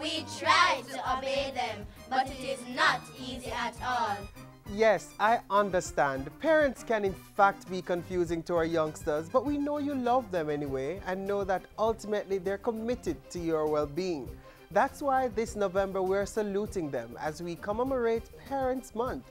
We try to obey them, but it is not easy at all. Yes, I understand. Parents can in fact be confusing to our youngsters, but we know you love them anyway and know that ultimately they're committed to your well-being. That's why this November we're saluting them as we commemorate Parents Month.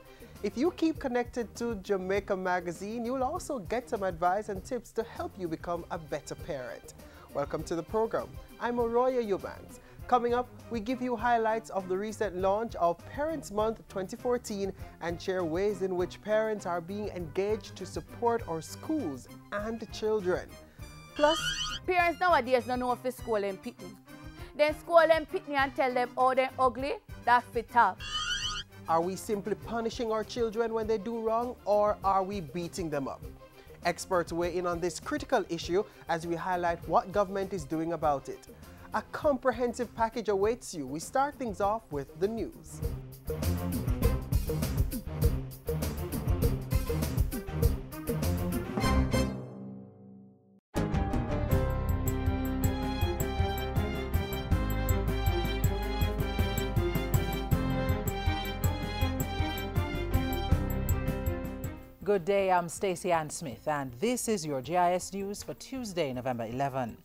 If you keep connected to Jamaica Magazine, you'll also get some advice and tips to help you become a better parent. Welcome to the program. I'm Arroyo Eubanks. Coming up, we give you highlights of the recent launch of Parents Month 2014 and share ways in which parents are being engaged to support our schools and children. Plus, parents nowadays don't know if they school them pitney. Then school them pitney and tell them, oh, they're ugly, that's fit up. Are we simply punishing our children when they do wrong, or are we beating them up? Experts weigh in on this critical issue as we highlight what government is doing about it. A comprehensive package awaits you. We start things off with the news. Good day, I'm Stacey Ann Smith, and this is your GIS News for Tuesday, November 11.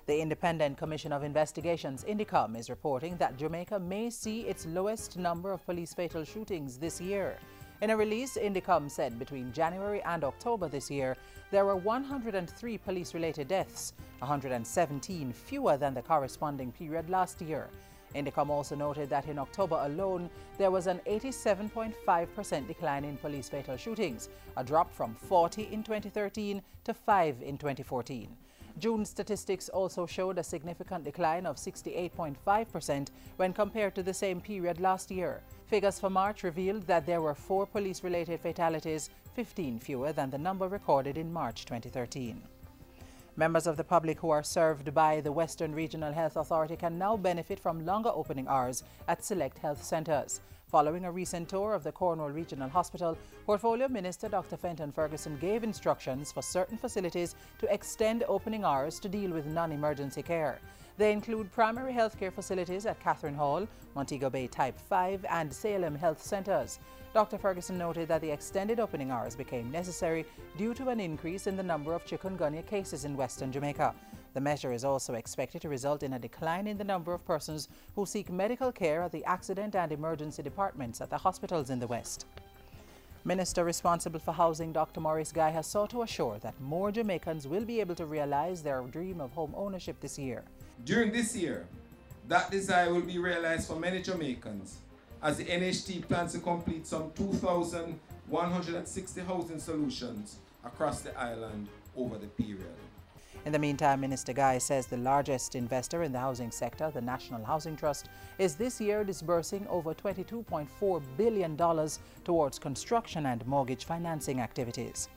The Independent Commission of Investigations, INDICOM, is reporting that Jamaica may see its lowest number of police fatal shootings this year. In a release, INDICOM said between January and October this year, there were 103 police-related deaths, 117 fewer than the corresponding period last year. INDICOM also noted that in October alone, there was an 87.5% decline in police fatal shootings, a drop from 40 in 2013 to 5 in 2014. June statistics also showed a significant decline of 68.5% when compared to the same period last year. Figures for March revealed that there were 4 police-related fatalities, 15 fewer than the number recorded in March 2013. Members of the public who are served by the Western Regional Health Authority can now benefit from longer opening hours at select health centres. Following a recent tour of the Cornwall Regional Hospital, Portfolio Minister Dr. Fenton Ferguson gave instructions for certain facilities to extend opening hours to deal with non-emergency care. They include primary health care facilities at Catherine Hall, Montego Bay Type 5 and Salem Health Centres. Dr. Ferguson noted that the extended opening hours became necessary due to an increase in the number of chikungunya cases in Western Jamaica. The measure is also expected to result in a decline in the number of persons who seek medical care at the accident and emergency departments at the hospitals in the West. Minister responsible for housing, Dr. Maurice Guy, has sought to assure that more Jamaicans will be able to realize their dream of home ownership this year. During this year, that desire will be realized for many Jamaicans as the NHT plans to complete some 2,160 housing solutions across the island over the period. In the meantime, Minister Guy says the largest investor in the housing sector, the National Housing Trust, is this year disbursing over $22.4 billion towards construction and mortgage financing activities.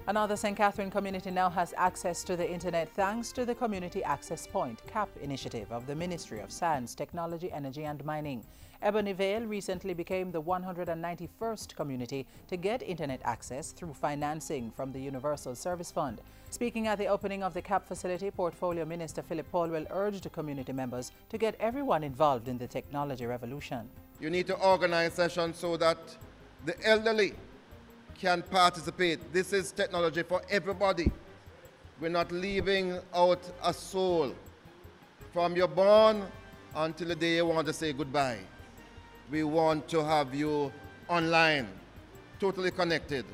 Another St. Catherine community now has access to the internet thanks to the Community Access Point CAP initiative of the Ministry of Science, Technology, Energy and Mining. Ebony Vale recently became the 191st community to get internet access through financing from the Universal Service Fund. Speaking at the opening of the CAP facility, Portfolio Minister Philip Paulwell urged community members to get everyone involved in the technology revolution. You need to organize sessions so that the elderly can participate. This is technology for everybody. We're not leaving out a soul. From you're born until the day you want to say goodbye. We want to have you online, totally connected,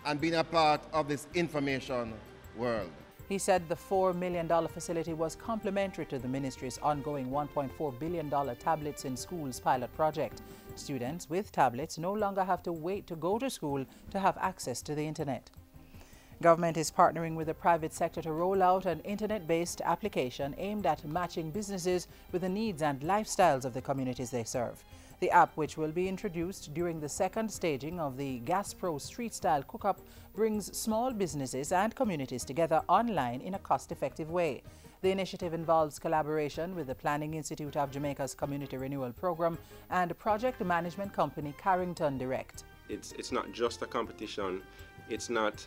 and being a part of this information world. He said the $4 million facility was complementary to the ministry's ongoing $1.4 billion Tablets in Schools pilot project. Students with tablets no longer have to wait to go to school to have access to the internet. Government is partnering with the private sector to roll out an internet-based application aimed at matching businesses with the needs and lifestyles of the communities they serve. The app, which will be introduced during the second staging of the Gas Pro Street-Style Cook-Up, brings small businesses and communities together online in a cost-effective way. The initiative involves collaboration with the Planning Institute of Jamaica's Community Renewal Program and project management company Carrington Direct. It's not just a competition, it's not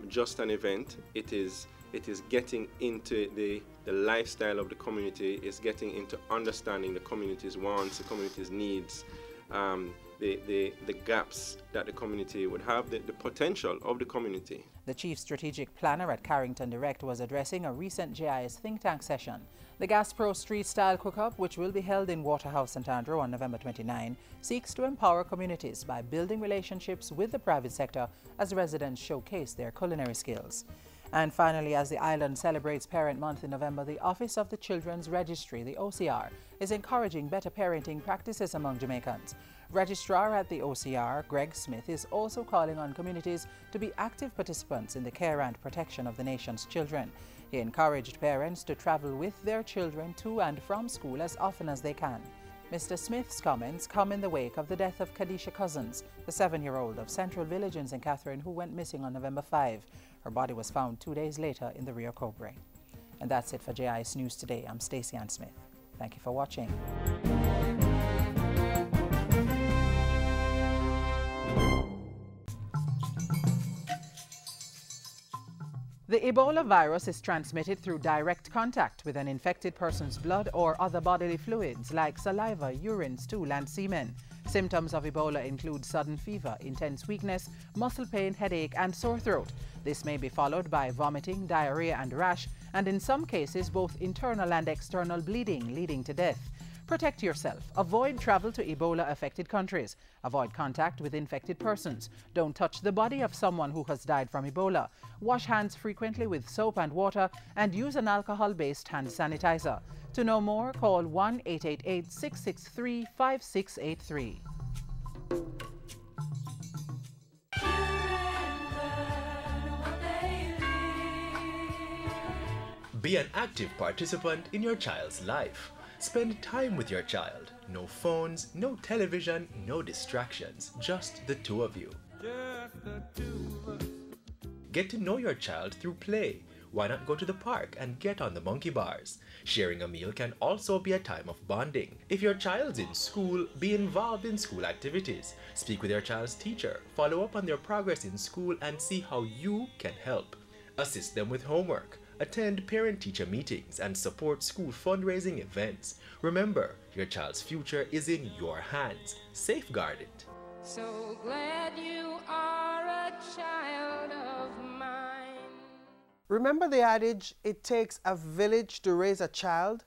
just an event, it is It is getting into the lifestyle of the community, it's getting into understanding the community's wants, the community's needs, the gaps that the community would have, the potential of the community. The Chief Strategic Planner at Carrington Direct was addressing a recent GIS think tank session. The Gas Pro Street Style Cook-Up, which will be held in Waterhouse St Andrew on November 29, seeks to empower communities by building relationships with the private sector as residents showcase their culinary skills. And finally, as the island celebrates Parent Month in November, the Office of the Children's Registry, the OCR, is encouraging better parenting practices among Jamaicans. Registrar at the OCR, Greg Smith, is also calling on communities to be active participants in the care and protection of the nation's children. He encouraged parents to travel with their children to and from school as often as they can. Mr. Smith's comments come in the wake of the death of Kadisha Cousins, the 7-year-old of Central Village in St. Catherine who went missing on November 5. Her body was found 2 days later in the Rio Cobre. And that's it for JIS News Today. I'm Stacey Ann Smith. Thank you for watching. The Ebola virus is transmitted through direct contact with an infected person's blood or other bodily fluids like saliva, urine, stool, and semen. Symptoms of Ebola include sudden fever, intense weakness, muscle pain, headache, and sore throat. This may be followed by vomiting, diarrhea, and rash, and in some cases both internal and external bleeding, leading to death. Protect yourself. Avoid travel to Ebola-affected countries. Avoid contact with infected persons. Don't touch the body of someone who has died from Ebola. Wash hands frequently with soap and water and use an alcohol-based hand sanitizer. To know more, call 1-888-663-5683. Be an active participant in your child's life. Spend time with your child. No phones, no television, no distractions. Just the two of you. Get to know your child through play. Why not go to the park and get on the monkey bars? Sharing a meal can also be a time of bonding. If your child's in school, be involved in school activities. Speak with your child's teacher. Follow up on their progress in school and see how you can help. Assist them with homework. Attend parent-teacher meetings and support school fundraising events. Remember, your child's future is in your hands. Safeguard it. So glad you are a child of mine. Remember the adage, it takes a village to raise a child?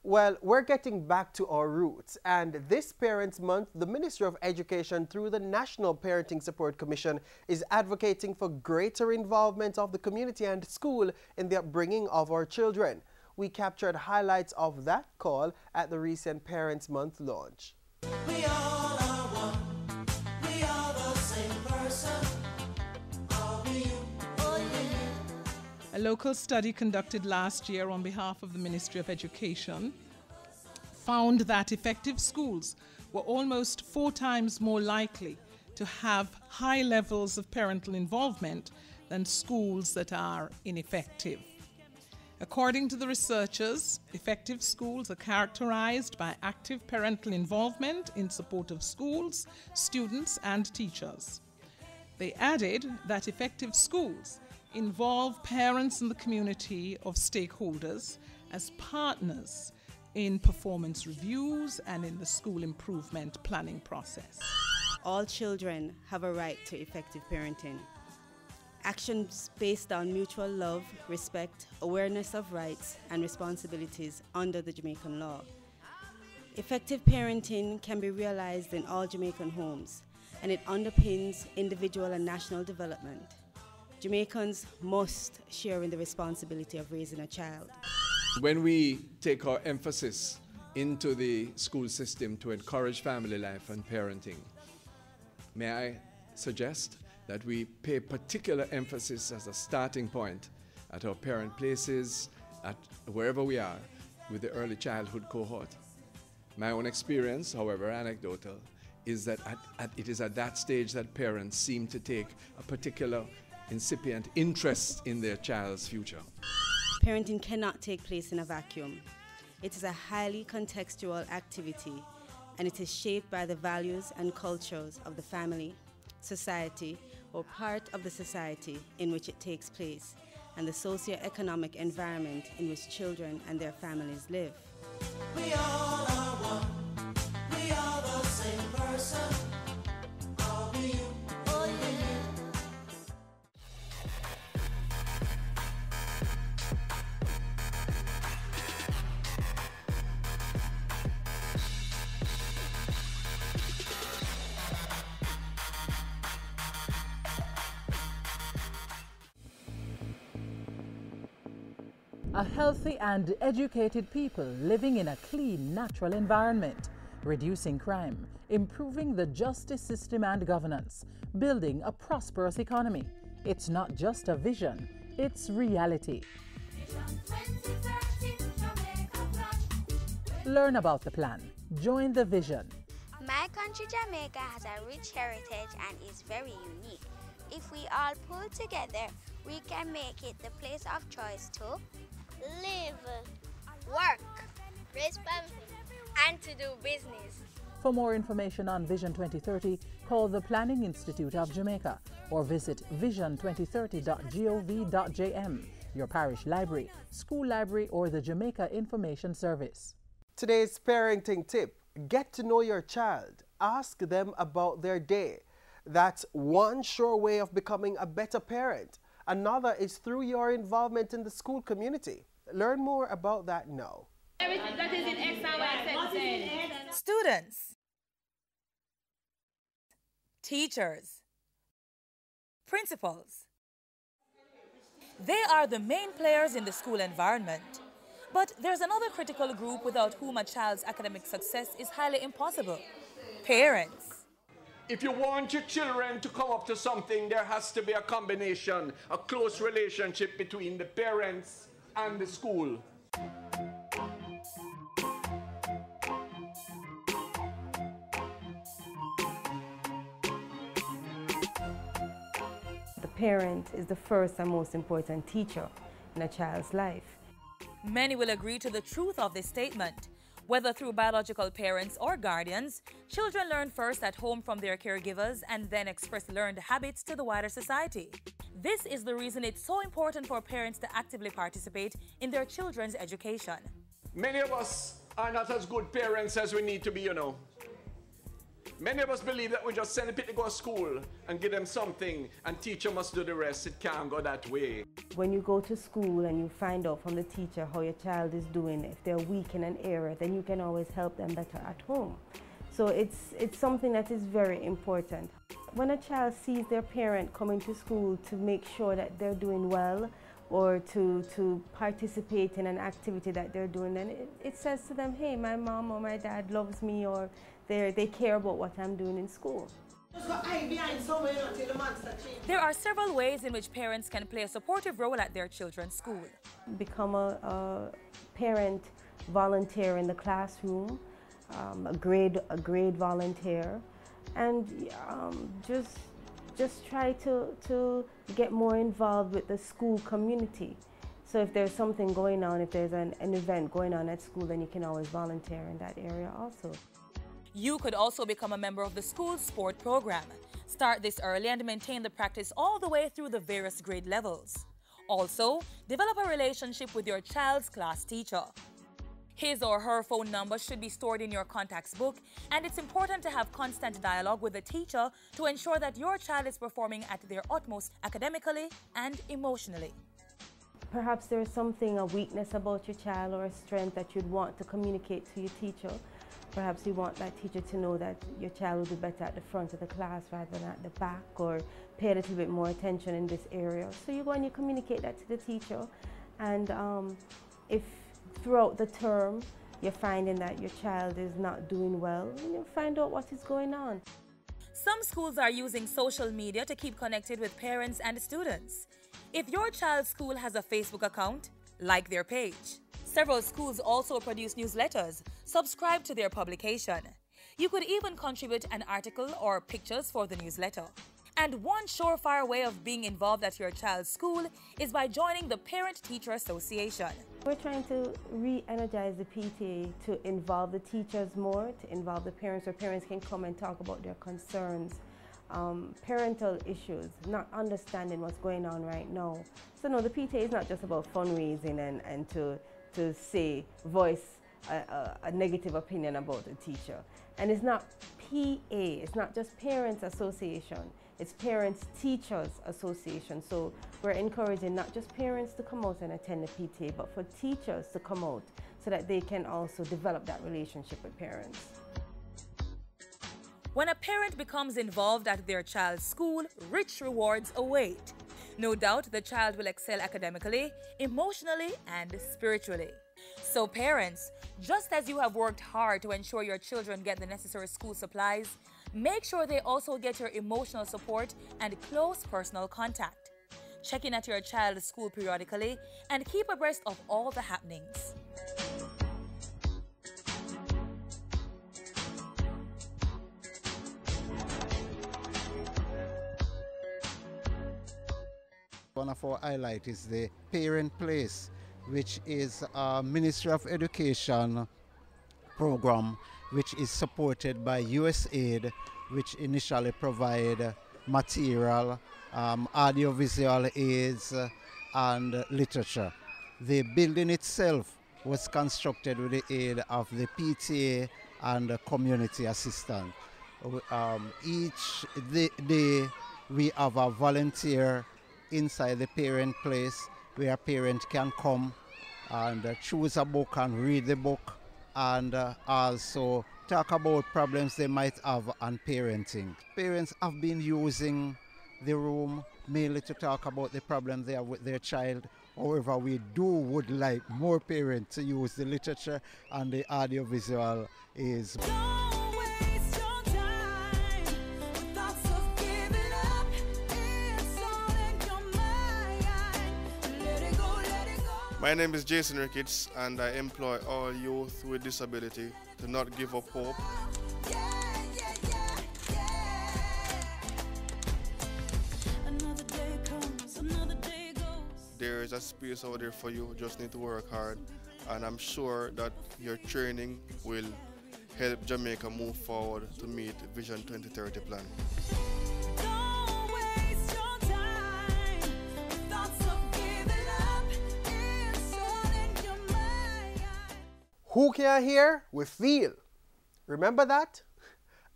Well, we're getting back to our roots, and this Parents Month, the Ministry of Education through the National Parenting Support Commission is advocating for greater involvement of the community and school in the upbringing of our children. We captured highlights of that call at the recent Parents Month launch. We all are one. We are the same person. Are we you? Oh, yeah. A local study conducted last year on behalf of the Ministry of Education found that effective schools were almost 4 times more likely to have high levels of parental involvement than schools that are ineffective. According to the researchers, effective schools are characterized by active parental involvement in support of schools, students, and teachers. They added that effective schools involve parents in the community of stakeholders as partners in performance reviews and in the school improvement planning process. All children have a right to effective parenting. Actions based on mutual love, respect, awareness of rights and responsibilities under the Jamaican law. Effective parenting can be realized in all Jamaican homes, and it underpins individual and national development. Jamaicans must share in the responsibility of raising a child. When we take our emphasis into the school system to encourage family life and parenting, may I suggest that we pay particular emphasis as a starting point at our parent places, at wherever we are, with the early childhood cohort. My own experience, however anecdotal, is that it is at that stage that parents seem to take a particular incipient interest in their child's future. Parenting cannot take place in a vacuum. It is a highly contextual activity, and it is shaped by the values and cultures of the family, society, or part of the society in which it takes place, and the socio-economic environment in which children and their families live. We all are one. We are the same person. Are we you? Oh, yeah. A healthy and educated people living in a clean, natural environment, reducing crime, improving the justice system and governance, building a prosperous economy. It's not just a vision, it's reality. Learn about the plan. Join the vision. My country, Jamaica, has a rich heritage and is very unique. If we all pull together, we can make it the place of choice to live, work, raise family, and to do business. For more information on Vision 2030, call the Planning Institute of Jamaica or visit vision2030.gov.jm, your parish library, school library, or the Jamaica Information Service. Today's parenting tip: get to know your child. Ask them about their day. That's one sure way of becoming a better parent. Another is through your involvement in the school community. Learn more about that now. Everything that is in X and Y sentence. Students, teachers, principals. They are the main players in the school environment. But there's another critical group without whom a child's academic success is highly impossible: parents. If you want your children to come up to something, there has to be a combination, a close relationship between the parents and the school. The parent is the first and most important teacher in a child's life. Many will agree to the truth of this statement. Whether through biological parents or guardians, children learn first at home from their caregivers and then express learned habits to the wider society. This is the reason it's so important for parents to actively participate in their children's education. Many of us are not as good parents as we need to be, you know. Many of us believe that we just send the people to go to school and give them something and teacher must do the rest. It can't go that way. When you go to school and you find out from the teacher how your child is doing, if they're weak in an area, then you can always help them better at home. So it's something that is very important. When a child sees their parent coming to school to make sure that they're doing well or to participate in an activity that they're doing, then it says to them, hey, my mom or my dad loves me, or they care about what I'm doing in school. There are several ways in which parents can play a supportive role at their children's school. Become a parent volunteer in the classroom, a grade volunteer, and just try to get more involved with the school community. So if there's something going on, if there's an event going on at school, then you can always volunteer in that area also. You could also become a member of the school's sport program. Start this early and maintain the practice all the way through the various grade levels. Also, develop a relationship with your child's class teacher. His or her phone number should be stored in your contacts book, and it's important to have constant dialogue with the teacher to ensure that your child is performing at their utmost academically and emotionally. Perhaps there's something, a weakness about your child or a strength that you'd want to communicate to your teacher. Perhaps you want that teacher to know that your child will do better at the front of the class rather than at the back, or pay a little bit more attention in this area. So you go and you communicate that to the teacher, and if throughout the term you're finding that your child is not doing well, you find out what is going on. Some schools are using social media to keep connected with parents and students. If your child's school has a Facebook account, like their page. Several schools also produce newsletters. Subscribe to their publication. You could even contribute an article or pictures for the newsletter. And one surefire way of being involved at your child's school is by joining the Parent-Teacher Association. We're trying to re-energize the PTA to involve the teachers more, to involve the parents, where parents can come and talk about their concerns parental issues, not understanding what's going on right now. So no, the PTA is not just about fundraising and to voice a negative opinion about the teacher. And it's not PA, it's not just Parents Association, it's Parents Teachers Association. So we're encouraging not just parents to come out and attend the PTA, but for teachers to come out so that they can also develop that relationship with parents. When a parent becomes involved at their child's school, rich rewards await. No doubt the child will excel academically, emotionally, and spiritually. So parents, just as you have worked hard to ensure your children get the necessary school supplies, make sure they also get your emotional support and close personal contact. Check in at your child's school periodically and keep abreast of all the happenings. One of our highlights is the Parent Place, which is a Ministry of Education program which is supported by USAID, which initially provide material, audiovisual aids and literature. The building itself was constructed with the aid of the PTA and community assistant. Each day we have a volunteer inside the Parent Place where a parent can come and choose a book and read the book, and also talk about problems they might have on parenting. Parents have been using the room mainly to talk about the problems they have with their child. However, we would like more parents to use the literature and the audiovisual aids. My name is Jason Ricketts, and I employ all youth with disability to not give up hope. There is a space out there for you, you just need to work hard, and I'm sure that your training will help Jamaica move forward to meet Vision 2030 plan. Who can hear? We feel. Remember that?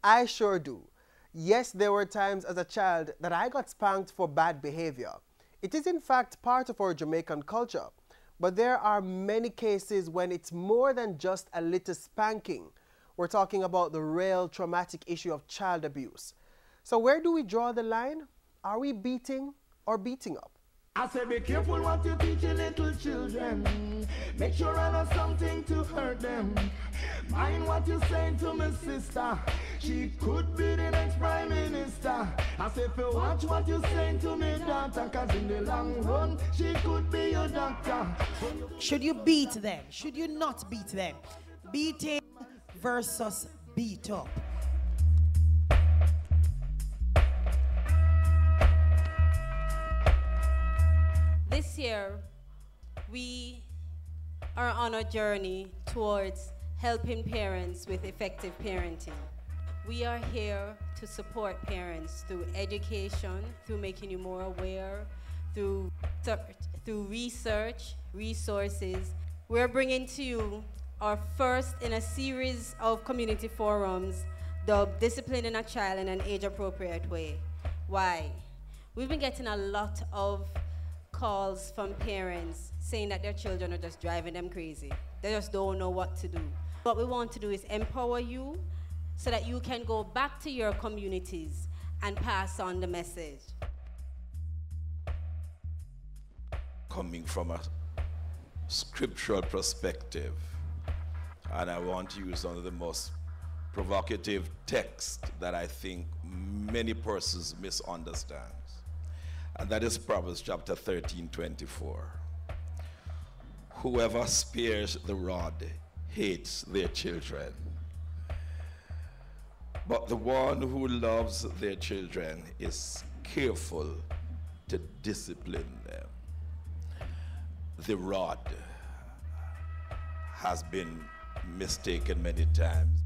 I sure do. Yes, there were times as a child that I got spanked for bad behavior. It is in fact part of our Jamaican culture. But there are many cases when it's more than just a little spanking. We're talking about the real traumatic issue of child abuse. So where do we draw the line? Are we beating or beating up? I say be careful what you teach your little children. Make sure I know something to hurt them. Mind what you saying to my sister. She could be the next prime minister. I say if you watch what you saying to me daughter, cause in the long run she could be your doctor. Should you beat them? Should you not beat them? Beating versus beat up. This year, we are on a journey towards helping parents with effective parenting. We are here to support parents through education, through making you more aware, through research, resources. We're bringing to you our first in a series of community forums dubbed Disciplining a Child in an Age-Appropriate Way. Why? We've been getting a lot of calls from parents saying that their children are just driving them crazy. They just don't know what to do. What we want to do is empower you so that you can go back to your communities and pass on the message. Coming from a scriptural perspective, and I want to use one of the most provocative texts that I think many persons misunderstand. And that is Proverbs chapter 13:24. Whoever spares the rod hates their children, but the one who loves their children is careful to discipline them. The rod has been mistaken many times.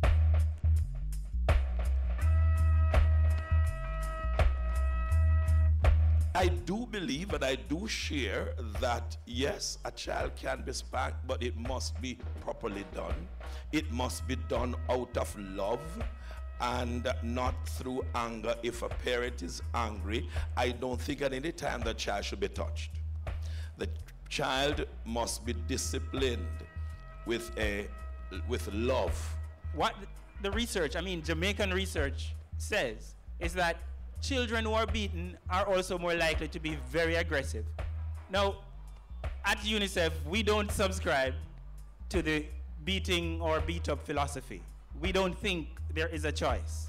I do believe and I do share that, yes, a child can be spanked, but it must be properly done. It must be done out of love and not through anger. If a parent is angry, I don't think at any time the child should be touched. The child must be disciplined with love. What the research, Jamaican research says is that children who are beaten are also more likely to be very aggressive. Now, at UNICEF, we don't subscribe to the beating or beat up philosophy. We don't think there is a choice.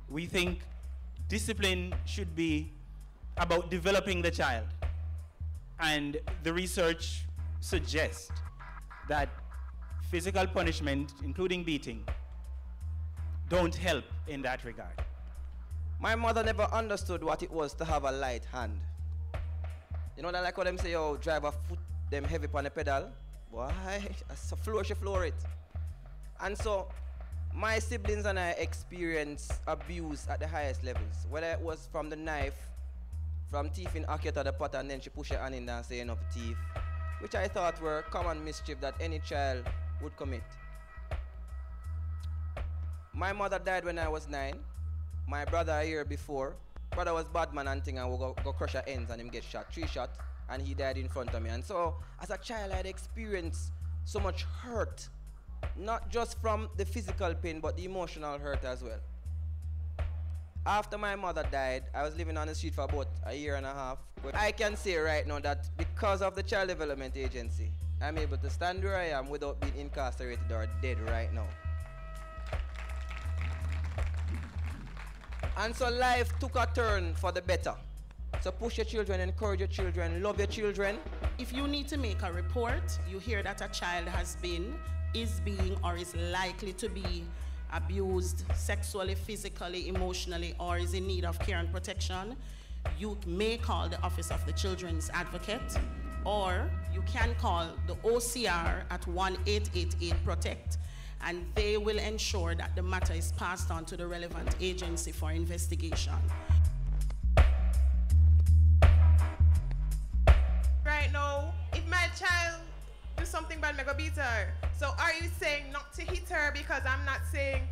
We think discipline should be about developing the child. And the research suggests that physical punishment, including beating, don't help in that regard. My mother never understood what it was to have a light hand. You know that, like what them say, oh, drive a foot them heavy on the pedal? Why? So floor it. And so my siblings and I experienced abuse at the highest levels, whether it was from the knife, from teeth in Akita the pot, and then she push her hand in there and say enough teeth, which I thought were common mischief that any child would commit. My mother died when I was 9. My brother a year before. Brother was bad man and thing, and we go crush her ends and him get shot, 3 shots, and he died in front of me. And so as a child I had experienced so much hurt, not just from the physical pain but the emotional hurt as well. After my mother died, I was living on the street for about a year and a half. But I can say right now that because of the Child Development Agency, I'm able to stand where I am without being incarcerated or dead right now. And so life took a turn for the better. So push your children, encourage your children, love your children. If you need to make a report, you hear that a child has been, is being, or is likely to be abused sexually, physically, emotionally, or is in need of care and protection, you may call the Office of the Children's Advocate, or you can call the OCR at 1-888-PROTECT, and they will ensure that the matter is passed on to the relevant agency for investigation. Right now, if my child do something bad, I'm gonna beat her. So are you saying not to hit her? Because I'm not saying,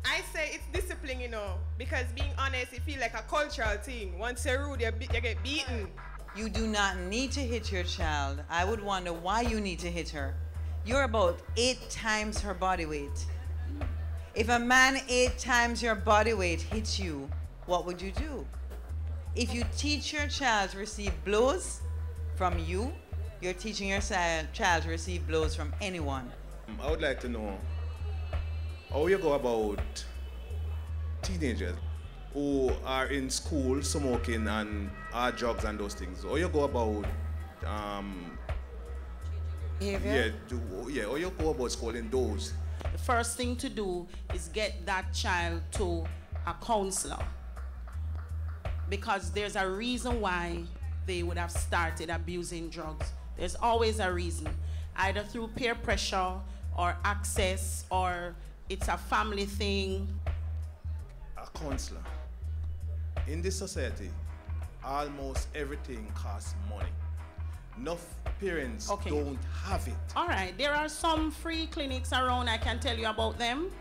I say it's discipline, you know, because being honest, it feels like a cultural thing. Once you're rude, you get beaten. You do not need to hit your child. I would wonder why you need to hit her. You're about 8 times her body weight. If a man 8 times your body weight hits you, what would you do? If you teach your child to receive blows from you, you're teaching your child to receive blows from anyone. I would like to know how you go about teenagers who are in school smoking and hard drugs and those things. How you go about Behavior? how you go about schooling those? The first thing to do is get that child to a counselor, because there's a reason why they would have started abusing drugs. There's always a reason, either through peer pressure or access, or it's a family thing. A counselor. In this society, almost everything costs money. Enough parents don't have it. All right, there are some free clinics around, I can tell you about them.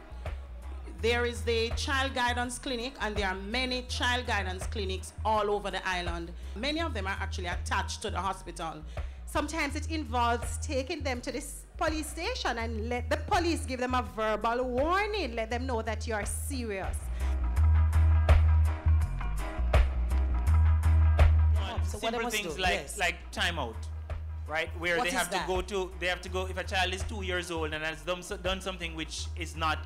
There is the Child Guidance Clinic, and there are many child guidance clinics all over the island. Many of them are actually attached to the hospital. Sometimes it involves taking them to this police station and let the police give them a verbal warning, let them know that you are serious. So simple things like timeout, right? Where they have to go, if a child is 2 years old and has done something which is not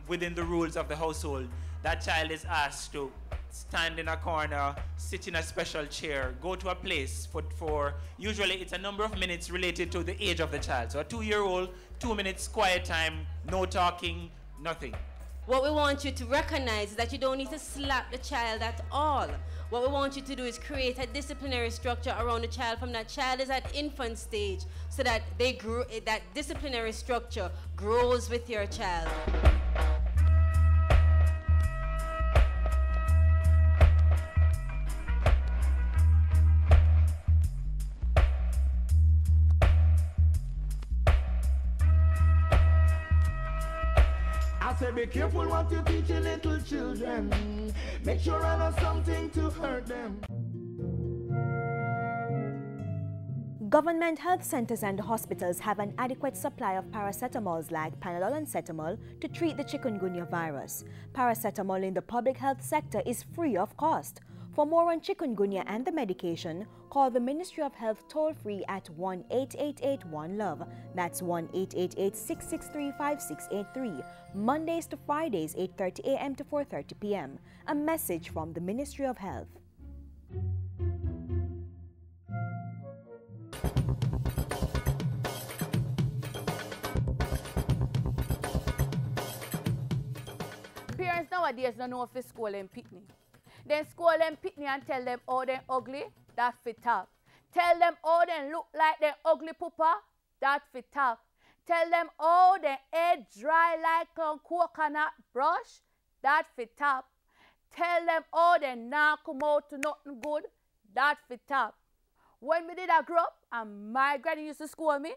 within the rules of the household, that child is asked to stand in a corner, sit in a special chair, go to a place for usually it's a number of minutes related to the age of the child. So a 2-year-old, 2 minutes quiet time, no talking, nothing. What we want you to recognize is that you don't need to slap the child at all. What we want you to do is create a disciplinary structure around the child from that child is at infant stage, so that that disciplinary structure grows with your child. I say be careful what you teach your little children. Make sure I know something to hurt them. Government health centers and hospitals have an adequate supply of paracetamols like Panadol and Cetamol to treat the chikungunya virus. Paracetamol in the public health sector is free of cost. For more on chikungunya and the medication, call the Ministry of Health toll-free at 1-888-1-LOVE. That's 1-888-663-5683. Mondays to Fridays, 8:30 a.m. to 4:30 p.m. A message from the Ministry of Health. Parents nowadays don't know if it's school and pitney. Then school them pitney and tell them how they ugly, that fit up. Tell them how they look like they ugly pooper, that fit up. Tell them how they head dry like a coconut brush, that fit up. Tell them how they not come out to nothing good, that fit up. When me did I grow up and my granny used to school me,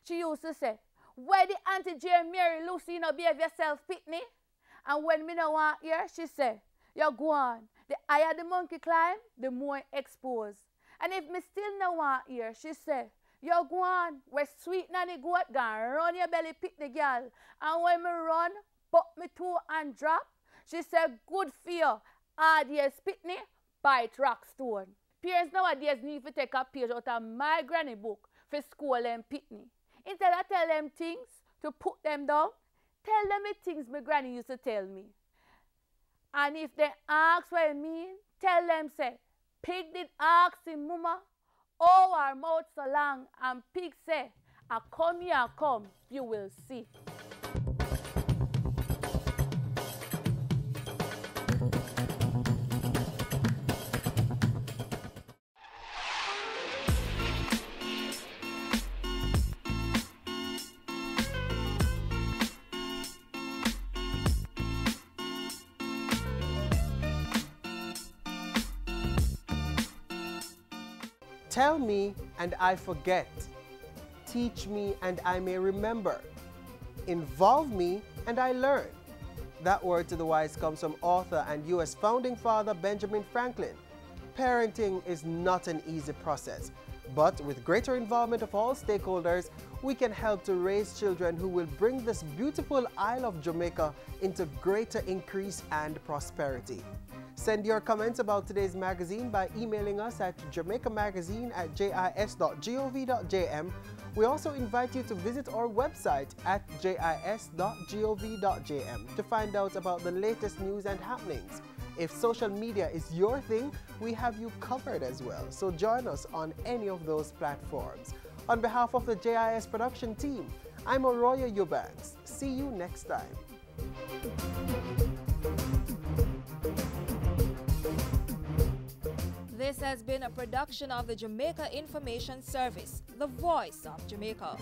she used to say, where the Auntie Jane Mary Lucy, you know, behave yourself pitney? And when me no want hear, she say, you go on. The higher the monkey climb, the more exposed. And if me still no want hear, she say, you go on. Where sweet nanny goat gone run your belly pitney girl. And when me run, pop me toe and drop, she say, good for you. Hard years pitney, bite rock stone. Parents nowadays need to take a page out of my granny book for school and pitney. Instead of tell them things to put them down, tell them the things my granny used to tell me. And if they ask what I mean, tell them say, pig did ask him mama, oh our mouth so long, and pig say, I come here, come, you will see. Tell me and I forget. Teach me and I may remember. Involve me and I learn. That word to the wise comes from author and U.S. founding father Benjamin Franklin. Parenting is not an easy process, but with greater involvement of all stakeholders, we can help to raise children who will bring this beautiful Isle of Jamaica into greater increase and prosperity. Send your comments about today's magazine by emailing us at jamaicamagazine@jis.gov.jm. We also invite you to visit our website at jis.gov.jm to find out about the latest news and happenings. If social media is your thing, we have you covered as well. So join us on any of those platforms. On behalf of the JIS production team, I'm Oroya Eubanks. See you next time. This has been a production of the Jamaica Information Service, the voice of Jamaica.